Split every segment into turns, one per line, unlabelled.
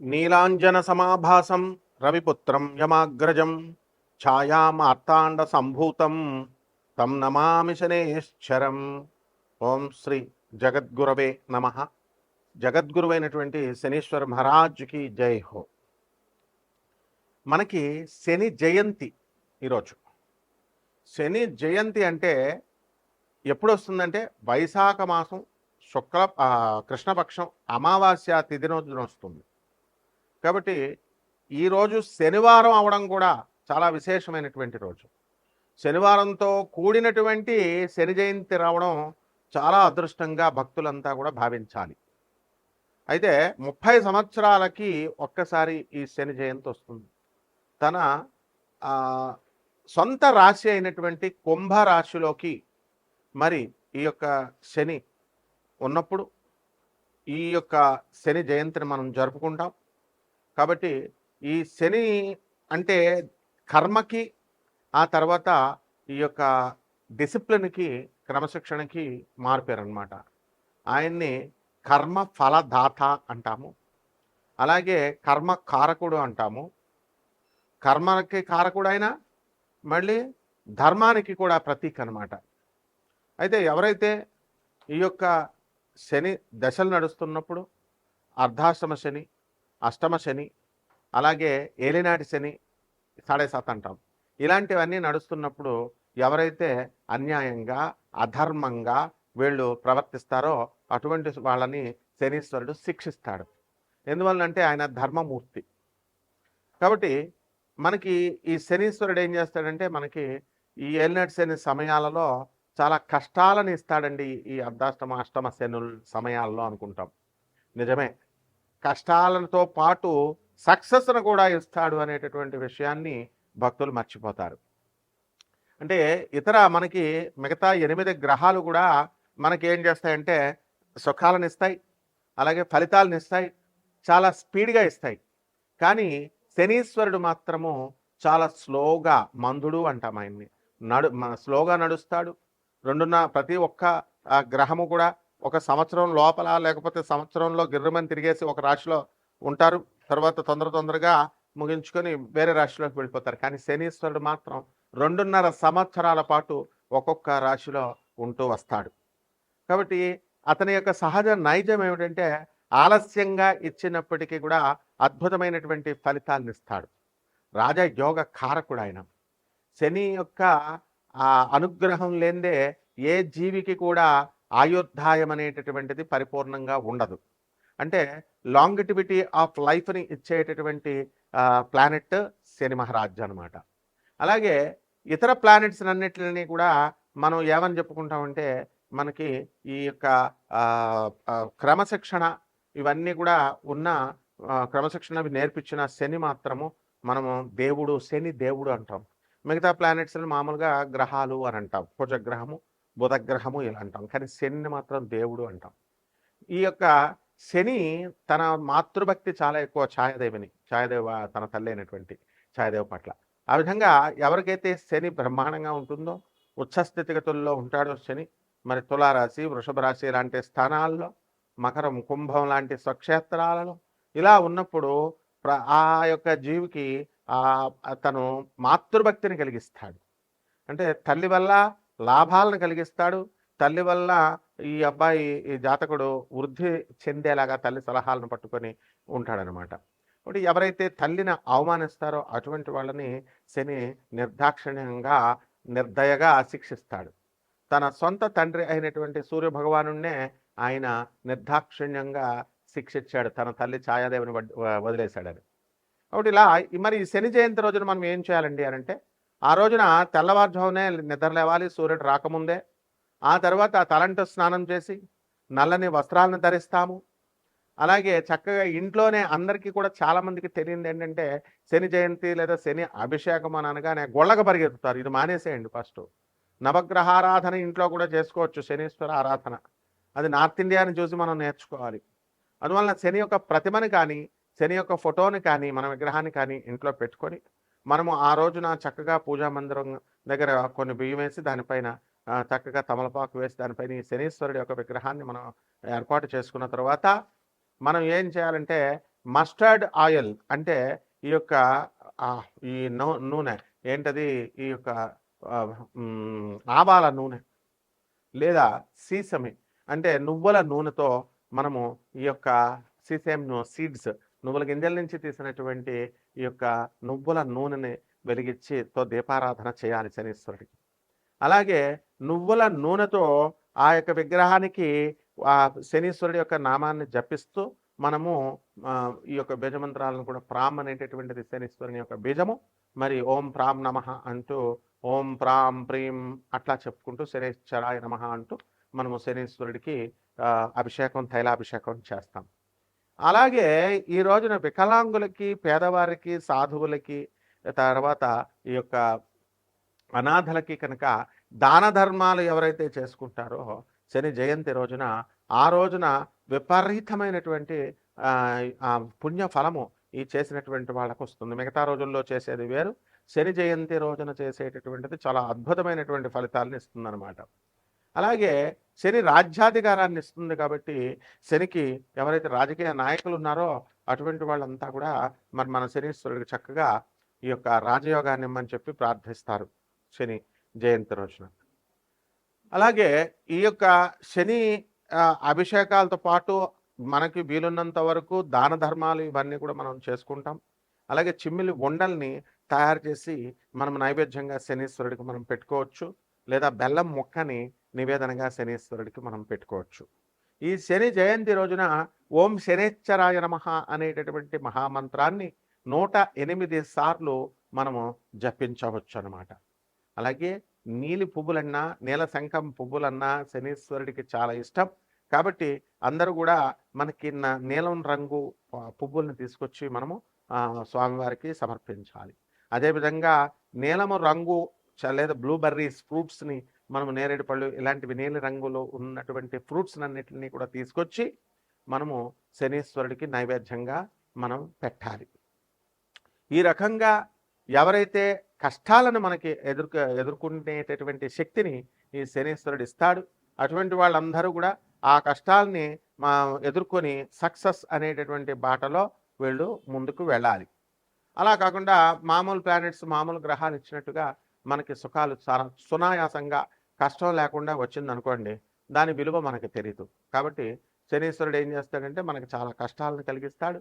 నీలాంజన సమాభాసం రవిపుత్రం యమాగ్రజం ఛాయామార్తాండ సంభూతం తం నమామి శనేశ్వరం. ఓం శ్రీ జగద్గురవే నమ. జగద్గురువైనటువంటి శనీశ్వర మహారాజుకి జై హో. మనకి శని జయంతి ఈరోజు. శని జయంతి అంటే ఎప్పుడు వస్తుందంటే వైశాఖ మాసం కృష్ణపక్షం అమావాస్య తిథి రోజున వస్తుంది. కాబట్టి ఈరోజు శనివారం అవడం కూడా చాలా విశేషమైనటువంటి రోజు. శనివారంతో కూడినటువంటి శని జయంతి రావడం చాలా అదృష్టంగా భక్తులంతా కూడా భావించాలి. అయితే 30 సంవత్సరాలకి ఒక్కసారి ఈ శని జయంతి వస్తుంది. తన సొంత రాశి అయినటువంటి కుంభరాశిలోకి మరి ఈ యొక్క శని ఉన్నప్పుడు ఈ యొక్క శని జయంతిని మనం జరుపుకుంటాం. కాబట్టి ఈ శని అంటే కర్మకి, ఆ తర్వాత ఈ యొక్క డిసిప్లిన్కి, క్రమశిక్షణకి మారిపోయారు అనమాట. ఆయన్ని కర్మ ఫలదాత అంటాము, అలాగే కర్మ కారకుడు అంటాము. కర్మకి కారకుడైన మళ్ళీ ధర్మానికి కూడా ప్రతీక అనమాట. అయితే ఎవరైతే ఈ యొక్క శని దశలు నడుస్తున్నప్పుడు అర్ధాష్టమ శని, అష్టమ శని, అలాగే ఏలినాటి శని, 7.5 అంటాం, ఇలాంటివన్నీ నడుస్తున్నప్పుడు ఎవరైతే అన్యాయంగా అధర్మంగా వీళ్ళు ప్రవర్తిస్తారో అటువంటి వాళ్ళని శనీశ్వరుడు శిక్షిస్తాడు. ఎందువల్లంటే ఆయన ధర్మమూర్తి. కాబట్టి మనకి ఈ శనీశ్వరుడు ఏం చేస్తాడంటే మనకి ఈ ఏలినాటి శని సమయాలలో చాలా కష్టాలను ఇస్తాడండి. ఈ అర్ధాష్టమ అష్టమ శనుల సమయాల్లో అనుకుంటాం, నిజమే. కష్టాలతో పాటు సక్సెస్ను కూడా ఇస్తాడు అనేటటువంటి విషయాన్ని భక్తులు మర్చిపోతారు. అంటే ఇతర మనకి మిగతా 8 గ్రహాలు కూడా మనకి ఏం చేస్తాయంటే సుఖాలను ఇస్తాయి, అలాగే ఫలితాలను ఇస్తాయి, చాలా స్పీడ్గా ఇస్తాయి. కానీ శనీశ్వరుడు మాత్రము చాలా స్లోగా, మందుడు అంటాం ఆయన్ని, స్లోగా నడుస్తాడు. ప్రతి ఒక్క గ్రహము కూడా ఒక సంవత్సరం లోపల లేకపోతే సంవత్సరంలో గిర్రమని తిరిగేసి ఒక రాశిలో ఉంటారు, తర్వాత తొందరగా ముగించుకొని వేరే రాశిలోకి వెళ్ళిపోతారు. కానీ శనీశ్వరుడు మాత్రం 2.5 సంవత్సరాల పాటు ఒక్కొక్క రాశిలో ఉంటూ వస్తాడు. కాబట్టి అతని యొక్క సహజ నైజం ఏమిటంటే ఆలస్యంగా ఇచ్చినప్పటికీ కూడా అద్భుతమైనటువంటి ఫలితాలను ఇస్తాడు. రాజయోగ కారకుడు ఆయన. శని యొక్క అనుగ్రహం లేనిదే ఏ జీవికి కూడా ఆయుర్దాయం అనేటటువంటిది పరిపూర్ణంగా ఉండదు. అంటే లాంగిటివిటీ ఆఫ్ లైఫ్ని ఇచ్చేటటువంటి ప్లానెట్ శని మహారాజ్ అనమాట. అలాగే ఇతర ప్లానెట్స్ అన్నిటిని కూడా మనం ఏమని చెప్పుకుంటామంటే మనకి ఈ యొక్క క్రమశిక్షణ ఇవన్నీ కూడా ఉన్న క్రమశిక్షణ నేర్పించిన శని మాత్రము మనము దేవుడు, శని దేవుడు అంటాం. మిగతా ప్లానెట్స్ని మామూలుగా గ్రహాలు అని అంటాం, కుజగ్రహము, బుధగ్రహము ఇలా అంటాం. కానీ శనిని మాత్రం దేవుడు అంటాం. ఈ యొక్క శని తన మాతృభక్తి చాలా ఎక్కువ, ఛాయాదేవ తన తల్లి అయినటువంటి ఛాయాదేవ పట్ల. ఆ విధంగా ఎవరికైతే శని బ్రహ్మాండంగా ఉంటుందో, ఉచ్చస్థితిగతుల్లో ఉంటాడో శని, మరి తులారాశి, వృషభ రాశి లాంటి స్థానాల్లో, మకరం, కుంభం లాంటి స్వక్షేత్రాలలో ఇలా ఉన్నప్పుడు ఆ యొక్క జీవికి తను మాతృభక్తిని కలిగిస్తాడు. అంటే తల్లి వల్ల లాభాలను కలిగిస్తాడు. తల్లి వల్ల ఈ అబ్బాయి, ఈ జాతకుడు వృద్ధి చెందేలాగా తల్లి సలహాలను పట్టుకొని ఉంటాడనమాట. కాబట్టి ఎవరైతే తల్లిని అవమానిస్తారో అటువంటి వాళ్ళని శని నిర్దాక్షిణ్యంగా, నిర్దయగా శిక్షిస్తాడు. తన సొంత తండ్రి అయినటువంటి సూర్యభగవానున్నే ఆయన నిర్దాక్షిణ్యంగా శిక్షించాడు, తన తల్లి ఛాయాదేవిని వదిలేశాడని. కాబట్టి ఇలా మరి ఈ శని జయంతి రోజున మనం ఏం చేయాలండి అని అంటే, ఆ రోజున తెల్లవారుజామునే నిద్ర లేవాలి, సూర్యుడు రాకముందే. ఆ తర్వాత తలంటు స్నానం చేసి నల్లని వస్త్రాలను ధరిస్తాము. అలాగే చక్కగా ఇంట్లోనే అందరికీ కూడా చాలామందికి తెలియదు ఏంటంటే శని జయంతి లేదా శని అభిషేకం అని అనగానే గొళ్ళగా పరిగెత్తుతారు. ఇది మానేసేయండి. ఫస్ట్ నవగ్రహారాధన ఇంట్లో కూడా చేసుకోవచ్చు, శనీశ్వర ఆరాధన. అది నార్త్ ఇండియాని చూసి మనం నేర్చుకోవాలి. అందువలన శని యొక్క ప్రతిమని కానీ, శని యొక్క ఫోటోని కానీ, మన విగ్రహాన్ని కానీ ఇంట్లో పెట్టుకొని మనము ఆ రోజున చక్కగా పూజా మందిరం దగ్గర కొన్ని బియ్యం వేసి దానిపైన చక్కగా తమలపాకు వేసి దానిపైన ఈ శనీశ్వరుడి యొక్క విగ్రహాన్ని మనం ఏర్పాటు చేసుకున్న తర్వాత మనం ఏం చేయాలంటే మస్టర్డ్ ఆయిల్ అంటే ఈ యొక్క ఈ నూనె ఏంటది, ఈ యొక్క ఆవాల నూనె లేదా సీసమి అంటే నువ్వుల నూనెతో మనము ఈ యొక్క సీసేమ్ సీడ్స్, నువ్వుల గింజల నుంచి తీసినటువంటి ఈ యొక్క నువ్వుల నూనెని వెలిగించితో దీపారాధన చేయాలి శనీశ్వరుడికి. అలాగే నువ్వుల నూనెతో ఆ యొక్క విగ్రహానికి ఆ శనీశ్వరుడి యొక్క నామాన్ని జపిస్తూ మనము ఈ యొక్క బీజమంత్రాలను కూడా ప్రాం అనేటటువంటిది శనీశ్వరుని యొక్క బీజము. మరి ఓం ప్రాం నమః అంటూ ఓం ప్రాం ప్రీం అట్లా చెప్పుకుంటూ శనీశ్వరాయ నమః అంటూ మనము శనీశ్వరుడికి అభిషేకం, తైలాభిషేకం చేస్తాం. అలాగే ఈ రోజున వికలాంగులకి, పేదవారికి, సాధువులకి, తర్వాత ఈ యొక్క అనాథలకి కనుక దాన ధర్మాలు ఎవరైతే చేసుకుంటారో శని జయంతి రోజున, ఆ రోజున విపరీతమైనటువంటి పుణ్య ఫలము ఈ చేసినటువంటి వాళ్ళకు వస్తుంది. మిగతా రోజుల్లో చేసేది వేరు, శని జయంతి రోజున చేసేటటువంటిది చాలా అద్భుతమైనటువంటి ఫలితాలను ఇస్తుందన్నమాట. అలాగే శని రాజ్యాధికారాన్ని ఇస్తుంది కాబట్టి శనికి ఎవరైతే రాజకీయ నాయకులు ఉన్నారో అటువంటి వాళ్ళంతా కూడా మరి మన శనీశ్వరుడికి చక్కగా ఈ యొక్క రాజయోగాన్ని ఇమ్మని చెప్పి ప్రార్థిస్తారు శని జయంతి రోజున. అలాగే ఈ యొక్క శని అభిషేకాలతో పాటు మనకి వీలున్నంత వరకు దాన ధర్మాలు ఇవన్నీ కూడా మనం చేసుకుంటాం. అలాగే చిమ్మిలి ఉండల్ని తయారు చేసి మనం నైవేద్యంగా శనీశ్వరుడికి మనం పెట్టుకోవచ్చు, లేదా బెల్లం ముక్కని నివేదనగా శనీశ్వరుడికి మనం పెట్టుకోవచ్చు. ఈ శని జయంతి రోజున ఓం శనేశ్వరాయ నమః అనేటటువంటి మహామంత్రాన్ని 108 సార్లు మనము జపించవచ్చు అన్నమాట. అలాగే నీలి పువ్వులన్నా, నీల శంఖం పువ్వులన్నా శనీశ్వరుడికి చాలా ఇష్టం కాబట్టి అందరూ కూడా మనకి నీలం రంగు పువ్వుల్ని తీసుకొచ్చి మనము స్వామివారికి సమర్పించాలి. అదేవిధంగా నీలము రంగు లేదా బ్లూబెర్రీస్ ఫ్రూట్స్ని మనము, నేరేడు పళ్ళు ఇలాంటివి నీలి రంగులో ఉన్నటువంటి ఫ్రూట్స్ అన్నిటిని కూడా తీసుకొచ్చి మనము శనీశ్వరుడికి నైవేద్యంగా మనం పెట్టాలి. ఈ రకంగా ఎవరైతే కష్టాలను మనకి ఎదుర్కొనేటటువంటి శక్తిని ఈ శనీశ్వరుడు ఇస్తాడు, అటువంటి వాళ్ళందరూ కూడా ఆ కష్టాలని ఎదుర్కొని సక్సెస్ అనేటటువంటి బాటలో వీళ్ళు ముందుకు వెళ్ళాలి. అలా కాకుండా మామూలు ప్లానెట్స్, మామూలు గ్రహాలు ఇచ్చినట్టుగా మనకి సుఖాలు చాలా సునాయాసంగా కష్టం లేకుండా వచ్చిందనుకోండి, దాని విలువ మనకి తెలియదు. కాబట్టి శనీశ్వరుడు ఏం చేస్తాడంటే మనకి చాలా కష్టాలను కలిగిస్తాడు.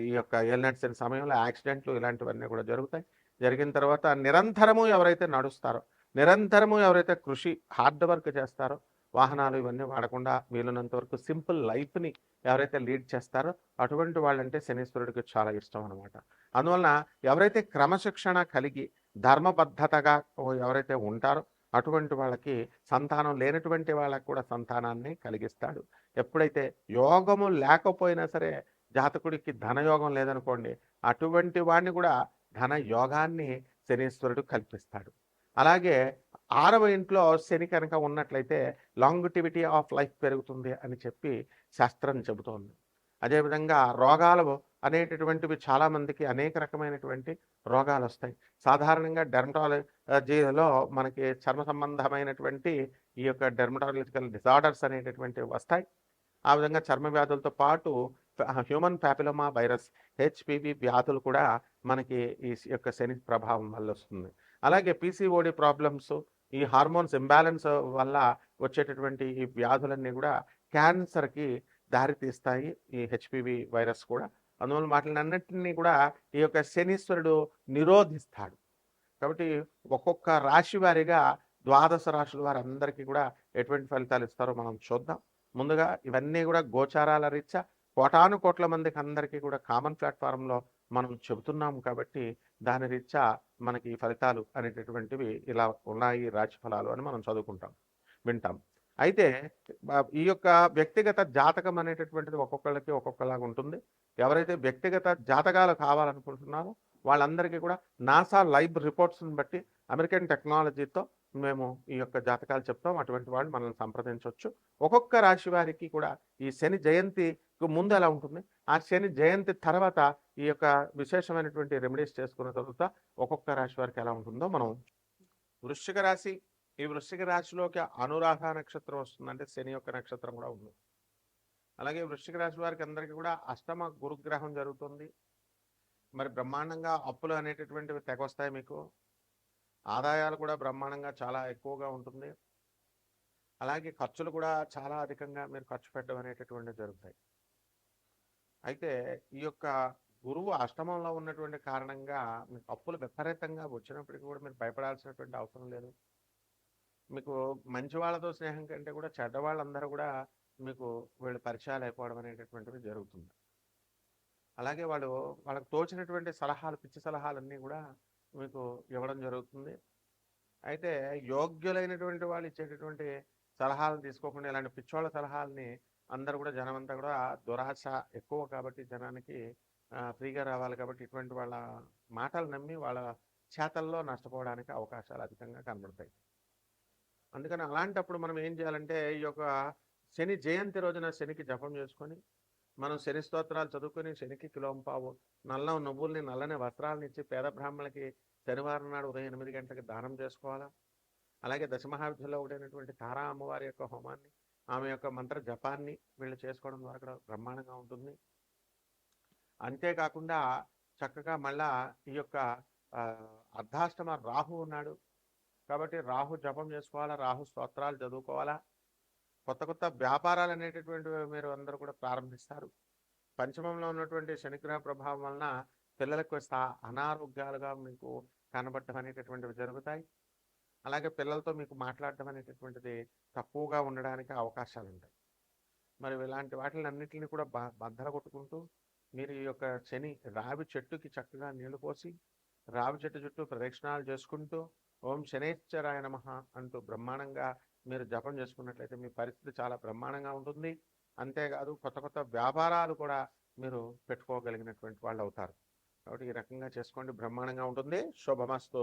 ఈ యొక్క ఏలినాటి శని సమయంలో యాక్సిడెంట్లు ఇలాంటివన్నీ కూడా జరుగుతాయి. జరిగిన తర్వాత నిరంతరము ఎవరైతే నడుస్తారో, నిరంతరము ఎవరైతే కృషి హార్డ్ వర్క్ చేస్తారో, వాహనాలు ఇవన్నీ వాడకుండా వీలున్నంత వరకు సింపుల్ లైఫ్ని ఎవరైతే లీడ్ చేస్తారో అటువంటి వాళ్ళంటే శనీశ్వరుడికి చాలా ఇష్టం అనమాట. అందువలన ఎవరైతే క్రమశిక్షణ కలిగి ధర్మబద్ధతగా ఎవరైతే ఉంటారో అటువంటి వాళ్ళకి సంతానం లేనటువంటి వాళ్ళకి కూడా సంతానాన్ని కలిగిస్తాడు. ఎప్పుడైతే యోగము లేకపోయినా సరే, జాతకుడికి ధనయోగం లేదనుకోండి, అటువంటి వాడిని కూడా ధన యోగాన్ని శనీశ్వరుడు కల్పిస్తాడు. అలాగే 6వ ఇంట్లో శని కనుక ఉన్నట్లయితే లాంగిటివిటీ ఆఫ్ లైఫ్ పెరుగుతుంది అని చెప్పి శాస్త్రం చెబుతోంది. అదేవిధంగా రోగాలు అనేటటువంటివి చాలామందికి అనేక రకమైనటువంటి రోగాలు వస్తాయి. సాధారణంగా డెర్మటాలజీలో మనకి చర్మ సంబంధమైనటువంటి ఈ యొక్క డెర్మటాలజికల్ డిజార్డర్స్ అనేటటువంటివి వస్తాయి. ఆ విధంగా చర్మ వ్యాధులతో పాటు హ్యూమన్ ప్యాపిలోమా వైరస్, హెచ్పివి వ్యాధులు కూడా మనకి ఈ యొక్క శని ప్రభావం వల్ల వస్తుంది. అలాగే పీసీఓడి ప్రాబ్లమ్స్, ఈ హార్మోన్స్ ఇంబ్యాలెన్స్ వల్ల వచ్చేటటువంటి ఈ వ్యాధులన్నీ కూడా క్యాన్సర్కి దారితీస్తాయి, ఈ హెచ్పివి వైరస్ కూడా. అందువల్ల వాటిని అన్నింటినీ కూడా ఈ యొక్క శనీశ్వరుడు నిరోధిస్తాడు. కాబట్టి ఒక్కొక్క రాశి వారిగా 12 రాశుల వారందరికీ కూడా ఎటువంటి ఫలితాలు ఇస్తారో మనం చూద్దాం. ముందుగా ఇవన్నీ కూడా గోచారాల రీత్యా కోటాను కోట్ల మందికి అందరికీ కూడా కామన్ ప్లాట్ఫారంలో మనం చెబుతున్నాము కాబట్టి దాని రీత్యా మనకి ఫలితాలు అనేటటువంటివి ఇలా ఉన్నాయి, రాశి ఫలాలు అని మనం చదువుకుంటాం, వింటాం. అయితే ఈ యొక్క వ్యక్తిగత జాతకం అనేటటువంటిది ఒక్కొక్కళ్ళకి ఒక్కొక్కలాగా ఉంటుంది. ఎవరైతే వ్యక్తిగత జాతకాలు కావాలనుకుంటున్నారో వాళ్ళందరికీ కూడా నాసా లైవ్ రిపోర్ట్స్ని బట్టి అమెరికన్ టెక్నాలజీతో మేము ఈ యొక్క జాతకాలు చెప్తాం. అటువంటి వాళ్ళు మనల్ని సంప్రదించవచ్చు. ఒక్కొక్క రాశి వారికి కూడా ఈ శని జయంతికి ముందు ఎలా ఉంటుంది, ఆ శని జయంతి తర్వాత ఈ యొక్క విశేషమైనటువంటి రెమెడీస్ చేసుకున్న తర్వాత ఒక్కొక్క రాశి వారికి ఎలా ఉంటుందో మనం. వృశ్చిక రాశి, ఈ వృశ్చిక రాశిలోకి అనురాధ నక్షత్రం వస్తుందంటే శని యొక్క నక్షత్రం కూడా ఉంది. అలాగే వృశ్చిక రాశి వారికి అందరికీ కూడా అష్టమ గురుగ్రహం జరుగుతుంది. మరి బ్రహ్మాండంగా అప్పులు అనేటటువంటివి తెగొస్తాయి మీకు. ఆదాయాలు కూడా బ్రహ్మాండంగా చాలా ఎక్కువగా ఉంటుంది. అలాగే ఖర్చులు కూడా చాలా అధికంగా మీరు ఖర్చు పెట్టడం అనేటటువంటివి జరుగుతాయి. అయితే ఈ యొక్క గురువు అష్టమంలో ఉన్నటువంటి కారణంగా మీకు అప్పులు విపరీతంగా వచ్చినప్పటికీ కూడా మీరు భయపడాల్సినటువంటి అవసరం లేదు. మీకు మంచి వాళ్ళతో స్నేహం కంటే కూడా చెడ్డవాళ్ళందరూ కూడా మీకు వీళ్ళు పరిచయాలు అయిపోవడం అనేటటువంటిది జరుగుతుంది. అలాగే వాళ్ళకి తోచినటువంటి సలహాలు, పిచ్చి సలహాలన్నీ కూడా మీకు ఇవ్వడం జరుగుతుంది. అయితే యోగ్యులైనటువంటి వాళ్ళు ఇచ్చేటటువంటి సలహాలను తీసుకోకుండా ఇలాంటి పిచ్చోళ్ళ సలహాలని అందరూ కూడా జనమంతా కూడా దురాశ ఎక్కువ కాబట్టి జనానికి ఫ్రీగా రావాలి కాబట్టి ఇటువంటి వాళ్ళ మాటలు నమ్మి వాళ్ళ చేతల్లో నష్టపోవడానికి అవకాశాలు అధికంగా కనబడతాయి. అందుకని అలాంటప్పుడు మనం ఏం చేయాలంటే ఈ యొక్క శని జయంతి రోజున శనికి జపం చేసుకొని మనం శని స్తోత్రాలు చదువుకొని శనికి కిలోంపావు నల్ల నువ్వుల్ని, నల్లని వస్త్రాలను ఇచ్చి పేద బ్రాహ్మణులకి శనివారం నాడు ఉదయం 8 గంటలకు దానం చేసుకోవాలా. అలాగే దశమహావిద్యలో ఒకటైనటువంటి తారా అమ్మవారి యొక్క హోమాన్ని, ఆమె యొక్క మంత్ర జపాన్ని వీళ్ళు చేసుకోవడం ద్వారా కూడా బ్రహ్మాండంగా ఉంటుంది. అంతేకాకుండా చక్కగా మళ్ళా ఈ యొక్క అర్ధాష్టమ రాహు ఉన్నాడు కాబట్టి రాహు జపం చేసుకోవాలా, రాహు స్తోత్రాలు చదువుకోవాలా. కొత్త కొత్త వ్యాపారాలు అనేటటువంటివి మీరు అందరూ కూడా ప్రారంభిస్తారు. పంచమంలో ఉన్నటువంటి శనిగ్రహ ప్రభావం వలన పిల్లలకు అనారోగ్యాలుగా మీకు కనబడటం అనేటటువంటివి జరుగుతాయి. అలాగే పిల్లలతో మీకు మాట్లాడటం అనేటటువంటిది తక్కువగా ఉండడానికి అవకాశాలు ఉంటాయి. మరి ఇలాంటి వాటిని అన్నింటినీ కూడా బద్దలు కొట్టుకుంటూ మీరు ఈ యొక్క శని రావి చెట్టుకి చక్కగా నీళ్లు పోసి రావి చెట్టు చుట్టూ ప్రదక్షిణాలు చేసుకుంటూ ఓం శనేశ్వరాయ నమః అంటూ బ్రహ్మాండంగా మీరు జపం చేసుకున్నట్లయితే మీ పరిస్థితి చాలా బ్రహ్మాండంగా ఉంటుంది. అంతేకాదు కొత్త కొత్త వ్యాపారాలు కూడా మీరు పెట్టుకోగలిగినటువంటి వాళ్ళు అవుతారు. కాబట్టి ఈ రకంగా చేసుకోండి, బ్రహ్మాండంగా ఉంటుంది. శుభమస్తు.